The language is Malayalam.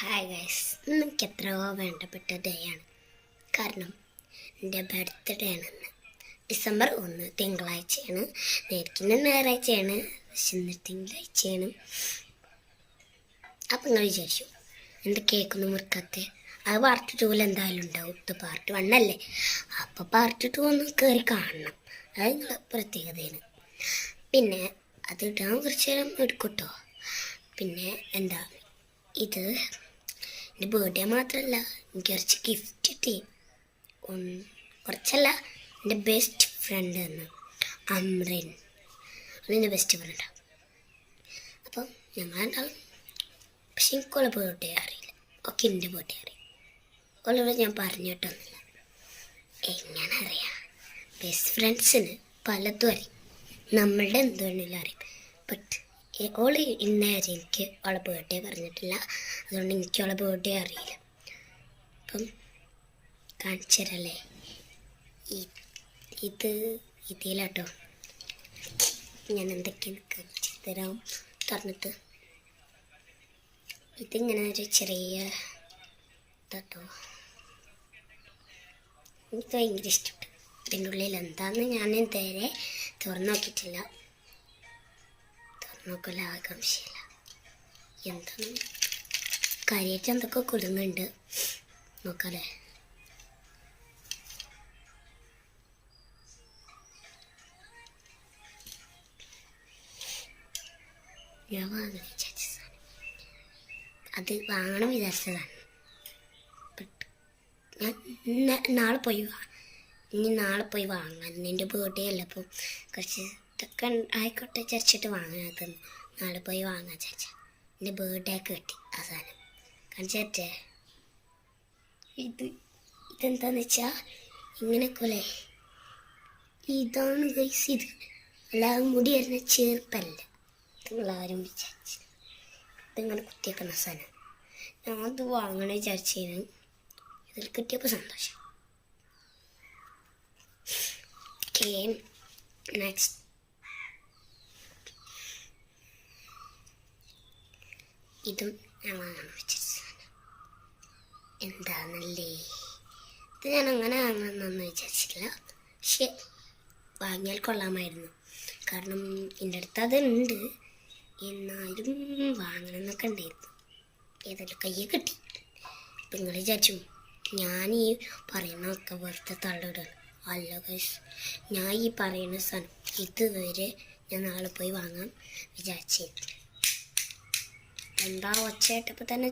ഹായ് ഗൈസ്, എനിക്ക് എത്രയോ വേണ്ടപ്പെട്ട ഡേ ആണ്. കാരണം എൻ്റെ ബർത്ത്ഡേ ആണെന്ന്. December 1 തിങ്കളാഴ്ചയാണ്. നേരിക്കുന്ന ഞായറാഴ്ചയാണ്, പക്ഷെ ഇന്ന് തിങ്കളാഴ്ചയാണ്. അപ്പം നിങ്ങൾ വിചാരിച്ചു എൻ്റെ കേക്കൊന്നും മുറിക്കാത്ത അത് പാർട്ട് 2 എന്തായാലും ഉണ്ടാവും. ഇത് പാർട്ട് 1 അല്ലേ, അപ്പോൾ പാർട്ട് 2 ഒന്ന് കയറി കാണണം. അത് നിങ്ങളെ പ്രത്യേകതയാണ്. പിന്നെ അത് ഇടാൻ കുറച്ച് നേരം എടുക്കൂട്ടോ. പിന്നെ എന്താ ഇത് എൻ്റെ ബർത്ത്ഡേ മാത്രമല്ല, എനിക്ക് കുറച്ച് ഗിഫ്റ്റ് കിട്ടി. കുറച്ചല്ല, എൻ്റെ ബെസ്റ്റ് ഫ്രണ്ട് എന്ന് അമ്രിൻ, എൻ്റെ ബെസ്റ്റ് ഫ്രണ്ടാണ്. അപ്പം ഞങ്ങളുണ്ടാവും. പക്ഷെ എനിക്കുള്ള ബർത്ത്ഡേ അറിയില്ല. ഒക്കെ എൻ്റെ ബർത്ത്ഡേ അറിയാം. ഉള്ളത് ഞാൻ പറഞ്ഞിട്ടൊന്നുമില്ല. എങ്ങനെ അറിയാം? ബെസ്റ്റ് ഫ്രണ്ട്സിന് പലതും അറിയും, നമ്മളുടെ എന്തുവേണമെങ്കിലും അറിയും. ബട്ട് ഓള് ഇന്നേരെ എനിക്ക് അവളെ ബർത്ത്ഡേ പറഞ്ഞിട്ടില്ല. അതുകൊണ്ട് എനിക്ക് അവളെ ബർത്ത്ഡേ അറിയില്ല. അപ്പം കാണിച്ചു തരല്ലേ, ഇതിലാട്ടോ ഞാൻ എന്തൊക്കെയാണ് കാണിച്ചു തരാം തുറന്നിട്ട്. ഇതിങ്ങനെ ഒരു ചെറിയ ഇതാട്ടോ, എനിക്ക് ഭയങ്കര ഇഷ്ടപ്പെട്ടു. ഇതിൻ്റെ ഉള്ളിൽ എന്താണെന്ന് ഞാൻ ഇതുവരെ തുറന്നു നോക്കിയിട്ടില്ല. നോക്കല്ല, ആകാംക്ഷയില്ല എന്താണ് കാര്യമായിട്ട് എന്തൊക്കെ കൊടുങ്ങുന്നുണ്ട് നോക്കാല്ലേ. ഞാൻ വാങ്ങാൻ വിചാരിച്ച സാധനം, അത് വാങ്ങണം വിചാരിച്ചതാണ്. ബട്ട് ഞാൻ നാളെ പോയി വാങ്ങാൻ. എൻ്റെ ബർത്ത്ഡേ അല്ല, അപ്പം കുറച്ച് ഇതൊക്കെ ആയിക്കോട്ടെ വിചാരിച്ചിട്ട് വാങ്ങാത്തന്നു. നാളെ പോയി വാങ്ങാൻ വിചാരിച്ച എൻ്റെ ബർത്ത്ഡേ ഒക്കെ കിട്ടി ആ സാധനം. കാണിച്ചേ, ഇതെന്താന്ന് വെച്ചാൽ ഇങ്ങനെയൊക്കെ അല്ലേ, ഇതാണ് ഗൈസ്. ഇത് അല്ലാതെ മുടി വരുന്ന ചേർപ്പല്ല. നിങ്ങളാരും വിചാരിച്ചു ഇതിങ്ങനെ കുത്തിയേക്കുന്ന സാധനം. ഞാനത് വാങ്ങണേ വിചാരിച്ചതിന് ഇതിൽ കിട്ടിയപ്പോൾ സന്തോഷം. നെക്സ്റ്റ് ഇതും ഞാൻ വാങ്ങണം വിചാരിച്ച സാധനം. എന്താന്നല്ലേ, ഇത് ഞാൻ അങ്ങനെ വാങ്ങണമെന്നൊന്നും വിചാരിച്ചിട്ടില്ല. പക്ഷെ വാങ്ങിയാൽ കൊള്ളാമായിരുന്നു. കാരണം എൻ്റെ അടുത്ത് അതുണ്ട്, എന്നാലും വാങ്ങണം എന്നൊക്കെ ഉണ്ടായിരുന്നു. ഏതായാലും കയ്യെ കിട്ടി. അപ്പം നിങ്ങൾ വിചാരിച്ചു ഞാൻ ഈ പറയുന്നതൊക്കെ വെറുതെ തള്ളിടാണ്. അല്ല ഗൈസ്, ഞാൻ ഈ പറയുന്ന സാധനം ഇതുവരെ ഞാൻ നാളെ പോയി വാങ്ങാൻ വിചാരിച്ചിരുന്നു. എന്താ ഒച്ചയായിട്ടപ്പോൾ തന്നെ